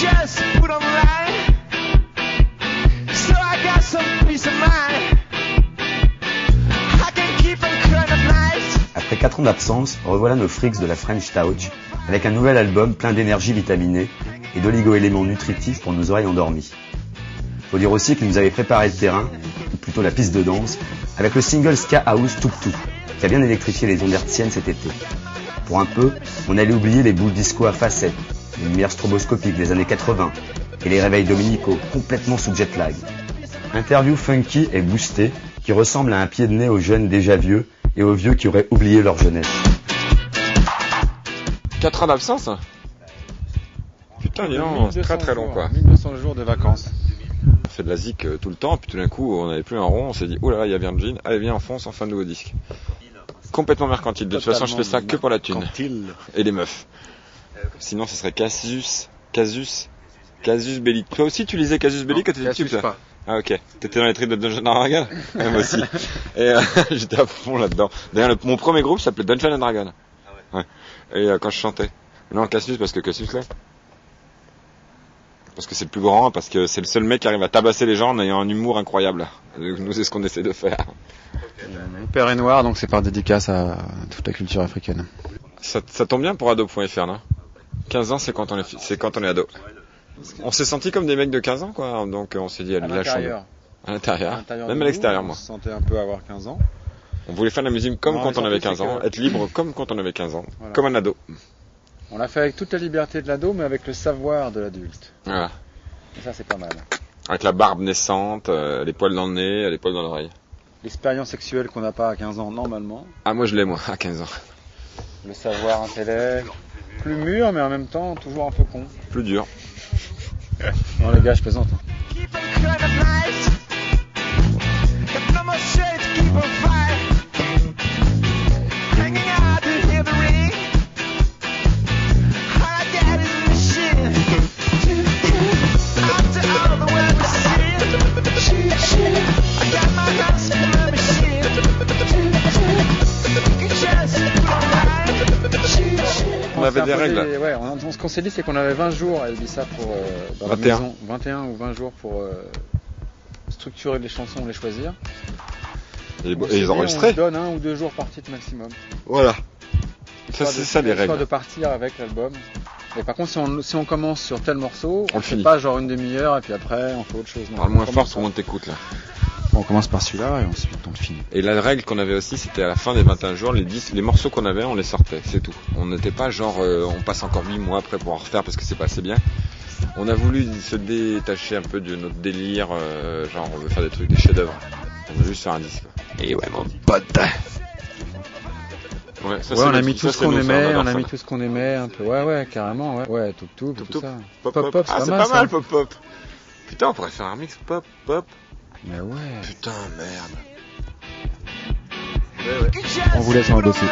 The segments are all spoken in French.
just put online, so I got some peace of mind. I can keep on crying at night. Après 4 ans d'absence, revoilà nos freaks de la French Touch avec un nouvel album plein d'énergie vitaminée et d'oligo-éléments nutritifs pour nos oreilles endormies. Faut dire aussi qu'ils nous avaient préparé le terrain, ou plutôt la piste de danse, avec le single Ska House Tuk Tuk, qui a bien électrifié les ondes hertziennes cet été. Pour un peu, on allait oublier les boules disco à facettes, les lumières stroboscopiques des années 80 et les réveils dominicaux complètement sous jet lag. Interview funky et boostée qui ressemble à un pied de nez aux jeunes déjà vieux et aux vieux qui auraient oublié leur jeunesse. 4 ans d'absence? Putain, dis donc, c'est très très long quoi. 1200 jours de vacances. On fait de la zik tout le temps, puis tout d'un coup on n'avait plus un rond, on s'est dit oh là là, il y a Virgin, allez viens on fonce, on fait un nouveau disque. Complètement mercantile, de toute façon je fais ça que pour la thune. Et les meufs. Sinon ce serait Casus Belli. Toi aussi tu lisais Casus Belli quand t'étais tube ça? Ah ok, t'étais dans les tripes de Dungeons & Dragons? Moi aussi. Et j'étais à fond là-dedans. D'ailleurs mon premier groupe s'appelait Dungeons & Dragons. Ouais. Et quand je chantais. Non Cassius parce que Cassius là. Parce que c'est le plus grand, parce que c'est le seul mec qui arrive à tabasser les gens en ayant un humour incroyable. Nous c'est ce qu'on essaie de faire. Mon père est noir donc c'est par dédicace à toute la culture africaine. Ça tombe bien pour ado.fr non? 15 ans c'est quand on est ado. On s'est senti comme des mecs de 15 ans quoi, donc on s'est dit allez lâchons. À l'intérieur. Même à l'extérieur moi. On se sentait un peu avoir 15 ans. On voulait faire de la musique comme quand on avait 15 ans, être libre comme quand on avait 15 ans, voilà. Comme un ado. On l'a fait avec toute la liberté de l'ado, mais avec le savoir de l'adulte. Voilà. Et ça, c'est pas mal. Avec la barbe naissante, les poils dans le nez, les poils dans l'oreille. L'expérience sexuelle qu'on n'a pas à 15 ans, normalement. Ah, moi je l'ai, moi, à 15 ans. Le savoir intellect. Plus mûr, mais en même temps, toujours un peu con. Plus dur. Non, les gars, je plaisante. On avait des règles. Ouais, ce qu'on s'est dit, c'est qu'on avait 20 jours à Ibiza pour dans 21. La maison, 21 ou 20 jours pour structurer les chansons, les choisir. Et ils enregistraient. On donne 1 ou 2 jours par titre maximum. Voilà. Ça, c'est ça les règles. Histoire de partir avec l'album. Et par contre, si on commence sur tel morceau, on le fait pas genre une demi-heure et puis après on fait autre chose. Parle moins fort, tout le monde t'écoute là. On commence par celui-là et ensuite on le finit. Et la règle qu'on avait aussi, c'était à la fin des 21 jours, les morceaux qu'on avait, on les sortait, c'est tout. On n'était pas genre, on passe encore 8 mois après pour en refaire parce que c'est pas assez bien. On a voulu se détacher un peu de notre délire, genre on veut faire des trucs, des chefs-d'œuvre. On veut juste faire un disque. Et ouais, mon pote. Ouais, on a mis tout ce qu'on aimait, on a mis tout ce qu'on aimait un peu. Ouais, carrément, ouais. Ouais, tout ça. Pop, c'est pas mal, pop. Putain, on pourrait faire un mix pop. Mais ouais. Putain, merde. Ouais. On vous laisse en dessus.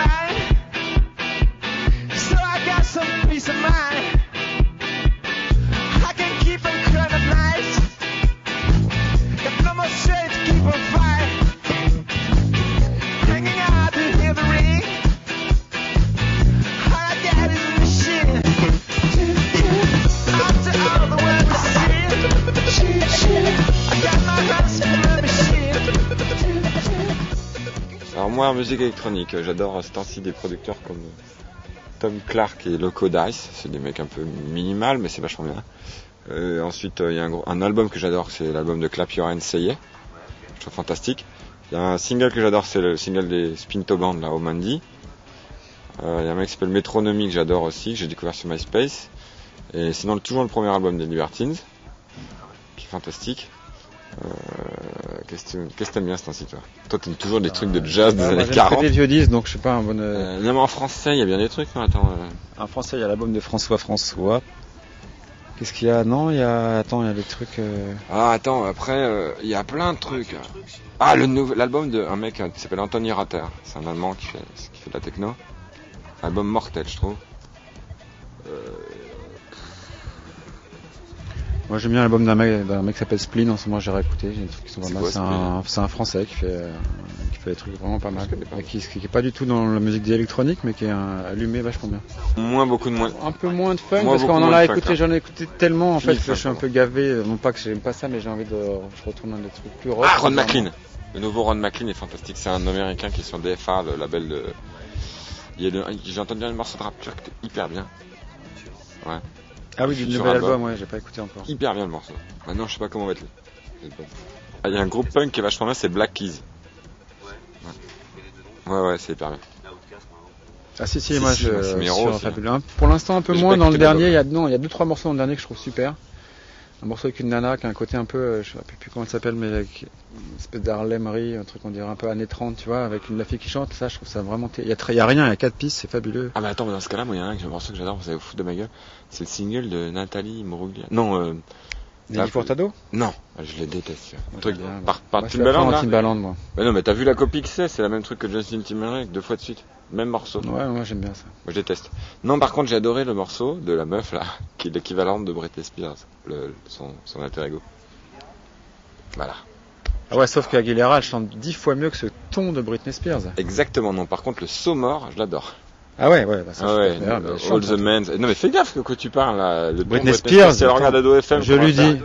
Alors moi en musique électronique, j'adore ce temps-ci des producteurs comme Tom Clark et Loco Dice, c'est des mecs un peu minimal mais c'est vachement bien. Ensuite il y a un album que j'adore, c'est l'album de Clap Your Hands Say Yeah, je trouve fantastique. Il y a un single que j'adore, c'est le single des Spinto Band, là, Omandi. Il y a un mec qui s'appelle Metronomy que j'adore aussi, que j'ai découvert sur MySpace. Et sinon toujours le premier album des Libertines, qui est fantastique. Qu'est-ce que t'aimes bien ce temps-ci toi? Toi t'aimes toujours des trucs de jazz des années 40. J'ai des vieux disques donc je sais pas un bon... Non mais en français il y a bien des trucs, non attends. En français il y a l'album de François. Qu'est-ce qu'il y a? Non il y a des trucs... Ah attends, après il y a plein de trucs. Ah l'album d'un mec qui s'appelle Anthony Ratter, c'est un Allemand qui fait de la techno. Album mortel je trouve. Moi j'aime bien l'album d'un mec qui s'appelle Spleen, en ce moment j'ai réécouté, j'ai des trucs qui sont pas mal. C'est un français qui fait des trucs vraiment pas mal. Et qui est pas du tout dans la musique d'électronique mais qui est allumé vachement bien. Un peu moins de funk parce qu'on en a écouté, j'en ai écouté tellement en fait que je suis un peu gavé. Non pas que j'aime pas ça mais j'ai envie de je retourne dans des trucs plus rock. Ah, Ron McLean. Le nouveau Ron McLean est fantastique, c'est un américain qui est sur DFA, le label de... J'ai entendu bien le morceau de rap turc, hyper bien. Ouais. Ah oui, du nouvel album, ouais, j'ai pas écouté encore. Hyper bien le morceau. Maintenant, je sais pas comment mettre le. Il y a un groupe punk qui est vachement bien, c'est Black Keys. Ouais, c'est hyper bien. Ah si, moi je suis pour l'instant un peu moins dans le dernier, il y a 2-3 morceaux dans le dernier que je trouve super. Un morceau avec une nana qui a un côté un peu, je sais plus comment elle s'appelle, mais avec une espèce d'Harlemerie, un truc on dirait un peu années 30, tu vois, avec la fille qui chante, ça je trouve ça vraiment... Il y a rien, il y a 4 pistes, c'est fabuleux. Ah mais attends, dans ce cas-là, moi il y a un morceau que j'adore, vous allez vous foutre de ma gueule, c'est le single de Nathalie Moruglia. Non, Nelly Furtado ? Non, je les déteste. Moi, truc bien, par Timbaland là. Timbaland, moi. Mais non, mais t'as vu la copie que c'est la même truc que Justin Timberlake 2 fois de suite. Même morceau. Ouais, moi j'aime bien ça. Moi je déteste. Non, par contre j'ai adoré le morceau de la meuf là, qui est l'équivalent de Britney Spears, son alter ego. Voilà. Ah ouais, sauf qu'Aguilera elle chante 10 fois mieux que ce ton de Britney Spears. Exactement, non. Par contre le saut mort, je l'adore. Ah ouais, bah ça All the Men. Non mais fais gaffe que tu parles là. Le Britney Spears, c'est l'organe d'Ado FM. Je lui dis.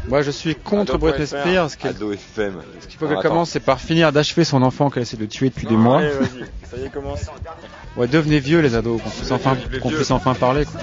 Moi je suis contre Britney Spears. Ado FM. Ce qu'il faut qu'elle commence, c'est par finir d'achever son enfant qu'elle essaie de tuer depuis des mois. Allez, vas-y, ça y est, commence. Ouais, devenez vieux les ados, qu'on puisse enfin parler quoi.